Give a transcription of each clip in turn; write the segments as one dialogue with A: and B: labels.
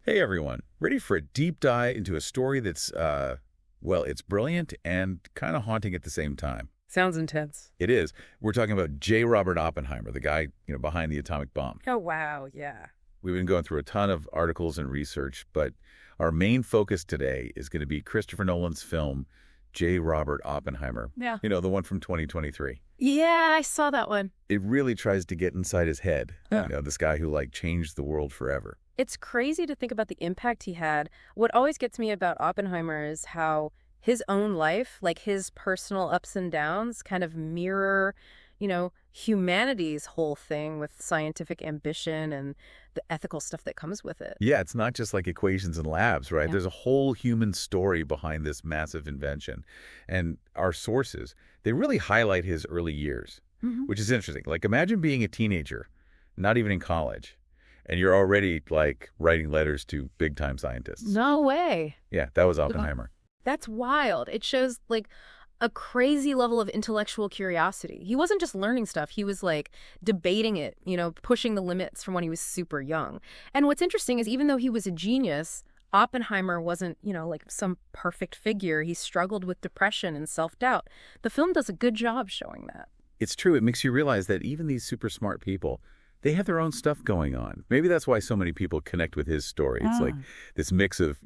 A: Hey everyone, ready for a deep dive into a story that's, well, it's brilliant and kind of haunting at the same time.
B: Sounds intense.
A: It is. We're talking about J. Robert Oppenheimer, the guy, behind the atomic bomb.
B: Oh, wow. Yeah.
A: We've been going through a ton of articles and research, but our main focus today is going to be Christopher Nolan's film, J. Robert Oppenheimer.
B: Yeah.
A: The one from 2023.
B: Yeah, I saw that one.
A: It really tries to get inside his head.
B: Yeah.
A: This guy who, changed the world forever.
B: It's crazy to think about the impact he had. What always gets me about Oppenheimer is how his own life, like his personal ups and downs, kind of mirror, humanity's whole thing with scientific ambition and the ethical stuff that comes with it.
A: Yeah, it's not just like equations in labs, right?
B: Yeah.
A: There's a whole human story behind this massive invention. And our sources, they really highlight his early years, which is interesting. Like, imagine being a teenager, not even in college, and you're already, writing letters to big-time scientists.
B: No way.
A: Yeah, that was Oppenheimer.
B: That's wild. It shows, a crazy level of intellectual curiosity. He wasn't just learning stuff. He was, debating it, pushing the limits from when he was super young. And what's interesting is even though he was a genius, Oppenheimer wasn't, some perfect figure. He struggled with depression and self-doubt. The film does a good job showing that.
A: It's true. It makes you realize that even these super smart people, they have their own stuff going on. Maybe that's why so many people connect with his story. It's like this mix of,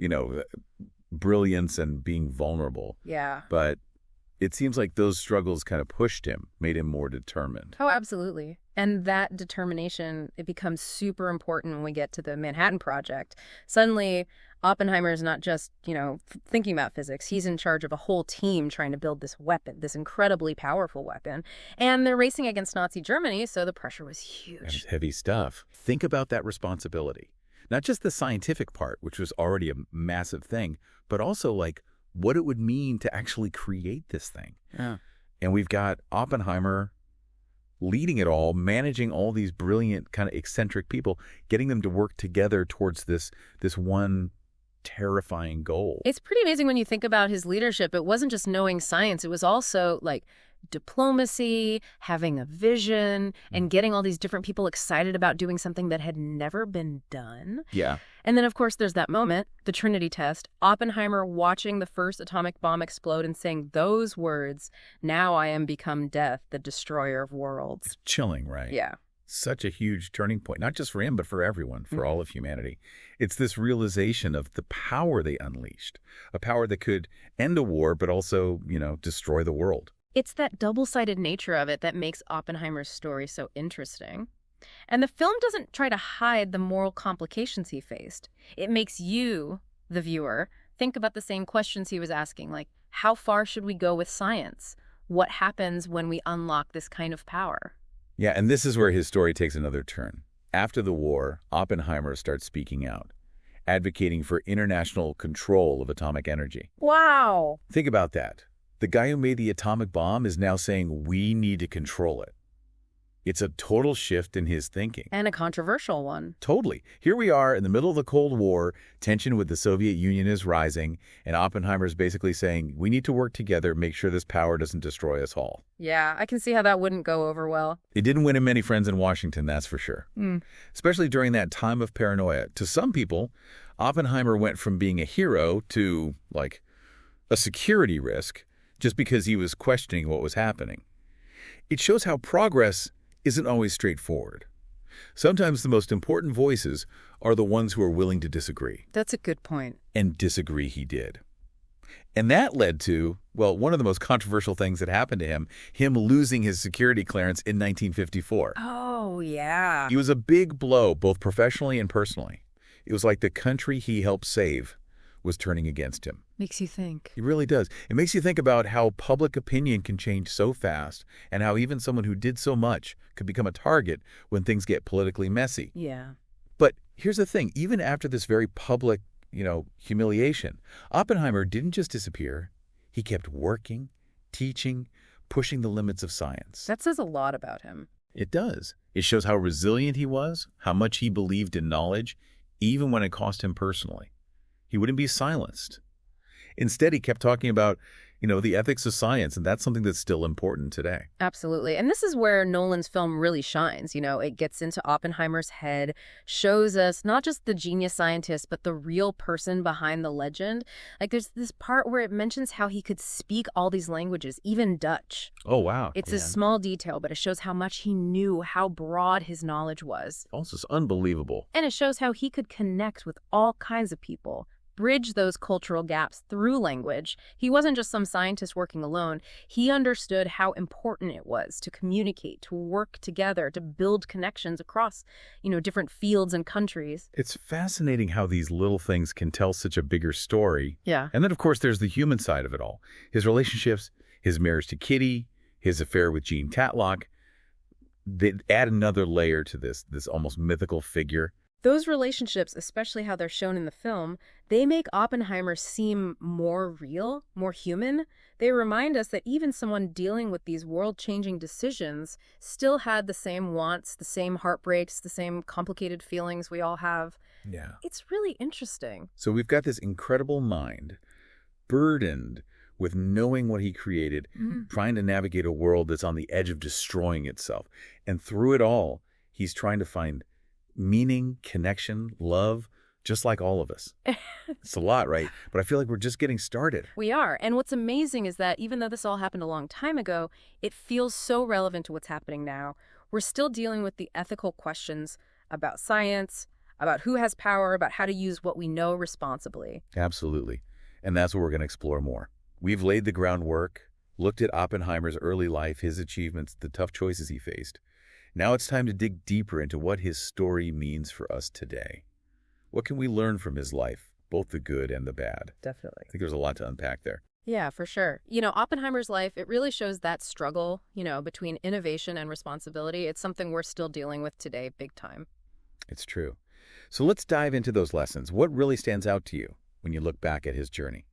A: brilliance and being vulnerable.
B: Yeah.
A: But it seems like those struggles kind of pushed him, made him more determined.
B: Oh, absolutely. And that determination, it becomes super important when we get to the Manhattan Project. Suddenly, Oppenheimer is not just, thinking about physics. He's in charge of a whole team trying to build this weapon, this incredibly powerful weapon. And they're racing against Nazi Germany, so the pressure was huge.
A: That was heavy stuff. Think about that responsibility. Not just the scientific part, which was already a massive thing, but also, what it would mean to actually create this thing.
B: Yeah.
A: And we've got Oppenheimer leading it all, managing all these brilliant, kind of eccentric people, getting them to work together towards this one terrifying goal.
B: It's pretty amazing when you think about his leadership. It wasn't just knowing science. It was also diplomacy, having a vision, and getting all these different people excited about doing something that had never been done.
A: Yeah.
B: And then, of course, there's that moment, the Trinity test, Oppenheimer watching the first atomic bomb explode and saying those words, "Now I am become death, the destroyer of worlds."
A: It's chilling, right?
B: Yeah.
A: Such a huge turning point, not just for him, but for everyone, for all of humanity. It's this realization of the power they unleashed, a power that could end a war, but also, destroy the world.
B: It's that double-sided nature of it that makes Oppenheimer's story so interesting. And the film doesn't try to hide the moral complications he faced. It makes you, the viewer, think about the same questions he was asking, like, how far should we go with science? What happens when we unlock this kind of power?
A: Yeah, and this is where his story takes another turn. After the war, Oppenheimer starts speaking out, advocating for international control of atomic energy.
B: Wow.
A: Think about that. The guy who made the atomic bomb is now saying we need to control it. It's a total shift in his thinking.
B: And a controversial one.
A: Totally. Here we are in the middle of the Cold War, tension with the Soviet Union is rising, and Oppenheimer's basically saying we need to work together, make sure this power doesn't destroy us all.
B: Yeah, I can see how that wouldn't go over well.
A: It didn't win him many friends in Washington, that's for sure. Especially during that time of paranoia. To some people, Oppenheimer went from being a hero to, a security risk just because he was questioning what was happening. It shows how progress isn't always straightforward. Sometimes the most important voices are the ones who are willing to disagree.
B: That's a good point.
A: And disagree he did. And that led to, one of the most controversial things that happened to him losing his security clearance in 1954.
B: Oh, yeah.
A: It was a big blow, both professionally and personally. It was like the country he helped save was turning against him.
B: Makes you think.
A: It really does. It makes you think about how public opinion can change so fast and how even someone who did so much could become a target when things get politically messy.
B: Yeah.
A: But here's the thing. Even after this very public, humiliation, Oppenheimer didn't just disappear. He kept working, teaching, pushing the limits of science.
B: That says a lot about him.
A: It does. It shows how resilient he was, how much he believed in knowledge, even when it cost him personally. He wouldn't be silenced. Instead, he kept talking about the ethics of science, and that's something that's still important today.
B: Absolutely. And this is where Nolan's film really shines. It gets into Oppenheimer's head, shows us not just the genius scientist, but the real person behind the legend. Like, there's this part where it mentions how he could speak all these languages, even Dutch.
A: Oh, wow.
B: It's a small detail, but it shows how much he knew, how broad his knowledge was.
A: Also, it's unbelievable.
B: And it shows how he could connect with all kinds of people, bridge those cultural gaps through language. He wasn't just some scientist working alone. He understood how important it was to communicate, to work together, to build connections across, different fields and countries.
A: It's fascinating how these little things can tell such a bigger story.
B: Yeah.
A: And then, of course, there's the human side of it all. His relationships, his marriage to Kitty, his affair with Jean Tatlock, they add another layer to this almost mythical figure.
B: Those relationships, especially how they're shown in the film, they make Oppenheimer seem more real, more human. They remind us that even someone dealing with these world-changing decisions still had the same wants, the same heartbreaks, the same complicated feelings we all have.
A: Yeah.
B: It's really interesting.
A: So we've got this incredible mind, burdened with knowing what he created, trying to navigate a world that's on the edge of destroying itself. And through it all, he's trying to find meaning, connection, love, just like all of us. It's a lot, right? But I feel like we're just getting started.
B: We are. And what's amazing is that even though this all happened a long time ago, it feels so relevant to what's happening now. We're still dealing with the ethical questions about science, about who has power, about how to use what we know responsibly.
A: Absolutely. And that's what we're going to explore more. We've laid the groundwork, looked at Oppenheimer's early life, his achievements, the tough choices he faced. Now it's time to dig deeper into what his story means for us today. What can we learn from his life, both the good and the bad?
B: Definitely.
A: I think there's a lot to unpack there.
B: Yeah, for sure. Oppenheimer's life, it really shows that struggle, between innovation and responsibility. It's something we're still dealing with today, big time.
A: It's true. So let's dive into those lessons. What really stands out to you when you look back at his journey?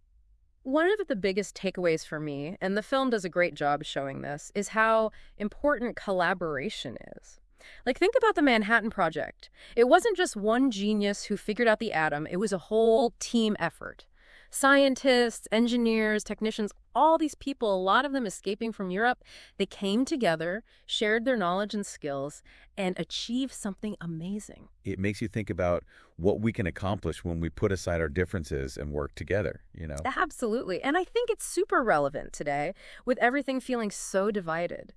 B: One of the biggest takeaways for me, and the film does a great job showing this, is how important collaboration is. Like, think about the Manhattan Project. It wasn't just one genius who figured out the atom, it was a whole team effort. Scientists, engineers, technicians, all these people, a lot of them escaping from Europe, they came together, shared their knowledge and skills, and achieved something amazing.
A: It makes you think about what we can accomplish when we put aside our differences and work together,
B: Absolutely. And I think it's super relevant today, with everything feeling so divided.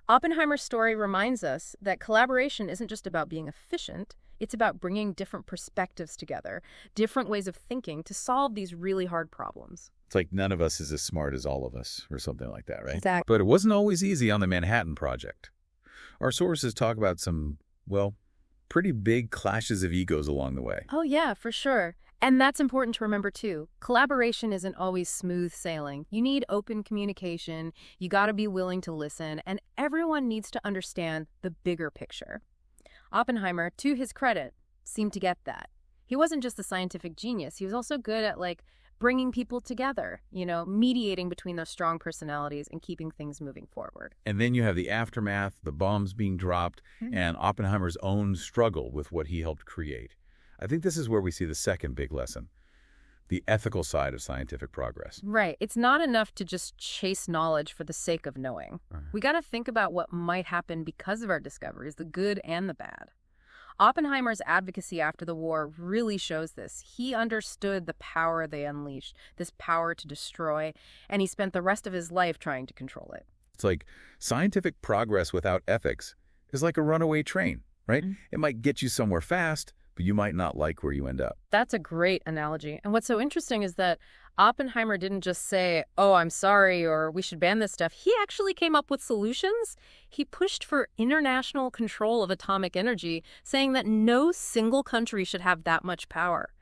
B: Oppenheimer's story reminds us that collaboration isn't just about being efficient, it's about bringing different perspectives together, different ways of thinking to solve these really hard problems.
A: It's like none of us is as smart as all of us, or something like that, right?
B: Exactly.
A: But it wasn't always easy on the Manhattan Project. Our sources talk about some, pretty big clashes of egos along the way.
B: Oh, yeah, for sure. And that's important to remember, too. Collaboration isn't always smooth sailing. You need open communication, you got to be willing to listen, and everyone needs to understand the bigger picture. Oppenheimer, to his credit, seemed to get that. He wasn't just a scientific genius. He was also good at, bringing people together, mediating between those strong personalities and keeping things moving forward.
A: And then you have the aftermath, the bombs being dropped, and Oppenheimer's own struggle with what he helped create. I think this is where we see the second big lesson, the ethical side of scientific progress.
B: Right. It's not enough to just chase knowledge for the sake of knowing. We got to think about what might happen because of our discoveries, the good and the bad. Oppenheimer's advocacy after the war really shows this. He understood the power they unleashed, this power to destroy, and he spent the rest of his life trying to control it.
A: It's like scientific progress without ethics is like a runaway train, right? It might get you somewhere fast, but you might not like where you end up.
B: That's a great analogy. And what's so interesting is that Oppenheimer didn't just say, oh, I'm sorry, or we should ban this stuff. He actually came up with solutions. He pushed for international control of atomic energy, saying that no single country should have that much power.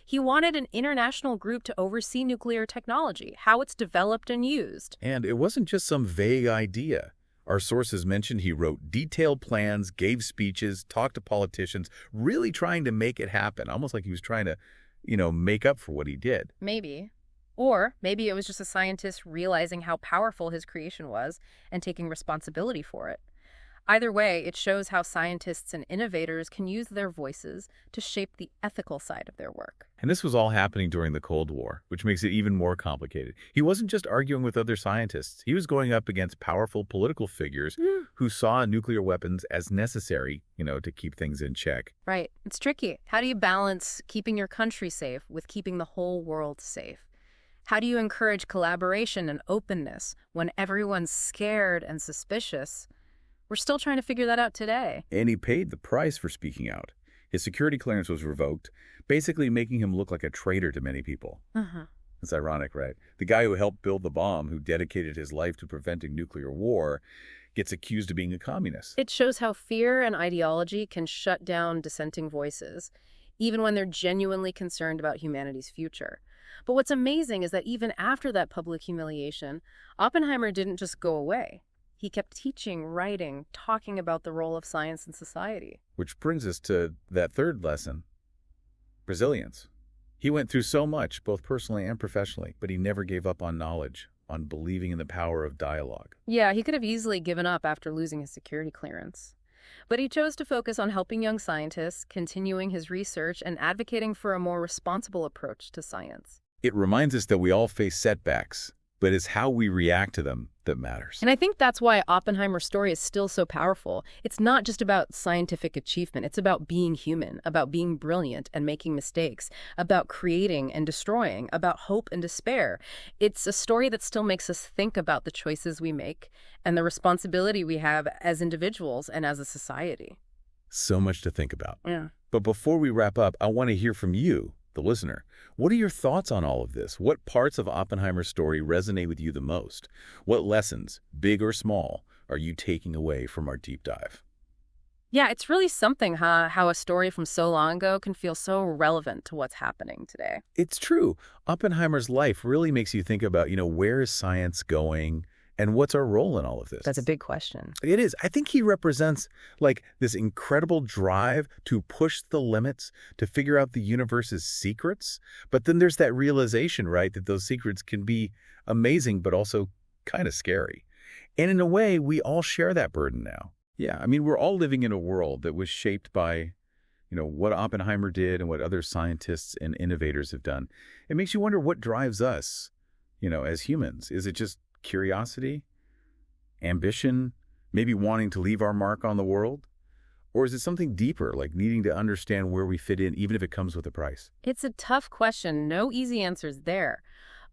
B: He wanted an international group to oversee nuclear technology, how it's developed and used.
A: And it wasn't just some vague idea. Our sources mentioned he wrote detailed plans, gave speeches, talked to politicians, really trying to make it happen, almost like he was trying to, make up for what he did.
B: Maybe. Or maybe it was just a scientist realizing how powerful his creation was and taking responsibility for it. Either way, it shows how scientists and innovators can use their voices to shape the ethical side of their work.
A: And this was all happening during the Cold War, which makes it even more complicated. He wasn't just arguing with other scientists. He was going up against powerful political figures who saw nuclear weapons as necessary, to keep things in check.
B: Right. It's tricky. How do you balance keeping your country safe with keeping the whole world safe? How do you encourage collaboration and openness when everyone's scared and suspicious? We're still trying to figure that out today.
A: And he paid the price for speaking out. His security clearance was revoked, basically making him look like a traitor to many people. It's ironic, right? The guy who helped build the bomb, who dedicated his life to preventing nuclear war, gets accused of being a communist.
B: It shows how fear and ideology can shut down dissenting voices, even when they're genuinely concerned about humanity's future. But what's amazing is that even after that public humiliation, Oppenheimer didn't just go away. He kept teaching, writing, talking about the role of science in society.
A: Which brings us to that third lesson, resilience. He went through so much, both personally and professionally, but he never gave up on knowledge, on believing in the power of dialogue.
B: Yeah, he could have easily given up after losing his security clearance. But he chose to focus on helping young scientists, continuing his research, and advocating for a more responsible approach to science.
A: It reminds us that we all face setbacks, but it's how we react to them that matters.
B: And I think that's why Oppenheimer's story is still so powerful. It's not just about scientific achievement. It's about being human, about being brilliant and making mistakes, about creating and destroying, about hope and despair. It's a story that still makes us think about the choices we make and the responsibility we have as individuals and as a society.
A: So much to think about.
B: Yeah.
A: But before we wrap up, I want to hear from you, the listener. What are your thoughts on all of this? What parts of Oppenheimer's story resonate with you the most? What lessons, big or small, are you taking away from our deep dive?
B: Yeah, it's really something, how a story from so long ago can feel so relevant to what's happening today.
A: It's true. Oppenheimer's life really makes you think about, where is science going and what's our role in all of this?
B: That's a big question.
A: It is. I think he represents this incredible drive to push the limits, to figure out the universe's secrets. But then there's that realization, right, that those secrets can be amazing, but also kind of scary. And in a way, we all share that burden now. Yeah, I mean, we're all living in a world that was shaped by, what Oppenheimer did and what other scientists and innovators have done. It makes you wonder what drives us, as humans. Is it just curiosity, ambition, maybe wanting to leave our mark on the world? Or is it something deeper, like needing to understand where we fit in, even if it comes with a price?
B: It's a tough question. No easy answers there.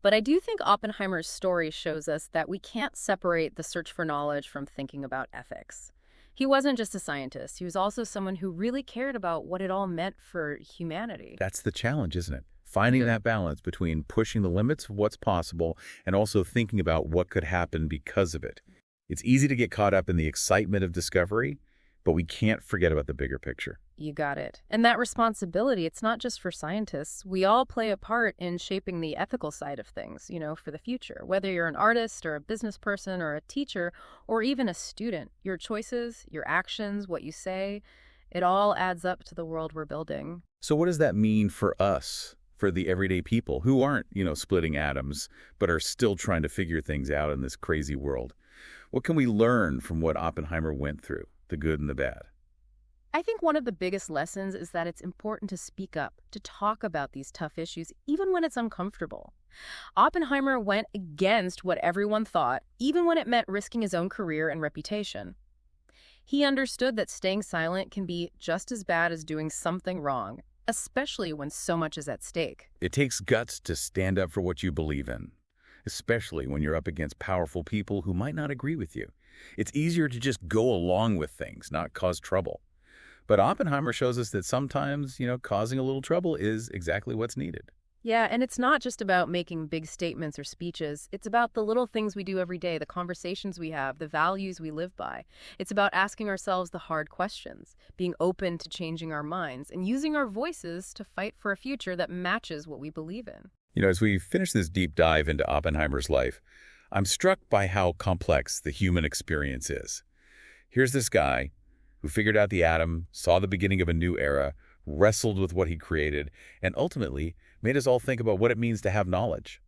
B: But I do think Oppenheimer's story shows us that we can't separate the search for knowledge from thinking about ethics. He wasn't just a scientist. He was also someone who really cared about what it all meant for humanity.
A: That's the challenge, isn't it? Finding that balance between pushing the limits of what's possible and also thinking about what could happen because of it. It's easy to get caught up in the excitement of discovery, but we can't forget about the bigger picture.
B: You got it. And that responsibility, it's not just for scientists. We all play a part in shaping the ethical side of things, for the future. Whether you're an artist or a business person or a teacher or even a student, your choices, your actions, what you say, it all adds up to the world we're building.
A: So what does that mean for us? For the everyday people who aren't, splitting atoms, but are still trying to figure things out in this crazy world? What can we learn from what Oppenheimer went through, the good and the bad?
B: I think one of the biggest lessons is that it's important to speak up, to talk about these tough issues, even when it's uncomfortable. Oppenheimer went against what everyone thought, even when it meant risking his own career and reputation. He understood that staying silent can be just as bad as doing something wrong, especially when so much is at stake.
A: It takes guts to stand up for what you believe in, especially when you're up against powerful people who might not agree with you. It's easier to just go along with things, not cause trouble. But Oppenheimer shows us that sometimes, causing a little trouble is exactly what's needed.
B: Yeah, and it's not just about making big statements or speeches. It's about the little things we do every day, the conversations we have, the values we live by. It's about asking ourselves the hard questions, being open to changing our minds, and using our voices to fight for a future that matches what we believe in.
A: As we finish this deep dive into Oppenheimer's life, I'm struck by how complex the human experience is. Here's this guy who figured out the atom, saw the beginning of a new era, wrestled with what he created, and ultimately made us all think about what it means to have knowledge.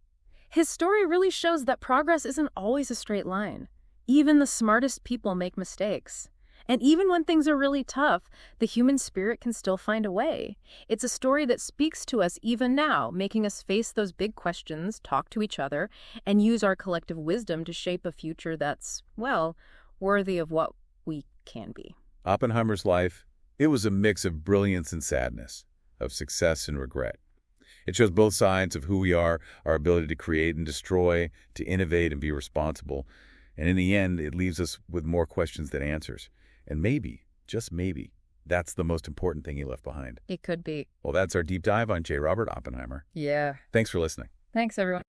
B: His story really shows that progress isn't always a straight line. Even the smartest people make mistakes. And even when things are really tough, the human spirit can still find a way. It's a story that speaks to us even now, making us face those big questions, talk to each other, and use our collective wisdom to shape a future that's, well, worthy of what we can be.
A: Oppenheimer's life, it was a mix of brilliance and sadness, of success and regret. It shows both sides of who we are, our ability to create and destroy, to innovate and be responsible. And in the end, it leaves us with more questions than answers. And maybe, just maybe, that's the most important thing he left behind.
B: It could be.
A: Well, that's our deep dive on J. Robert Oppenheimer.
B: Yeah.
A: Thanks for listening.
B: Thanks, everyone.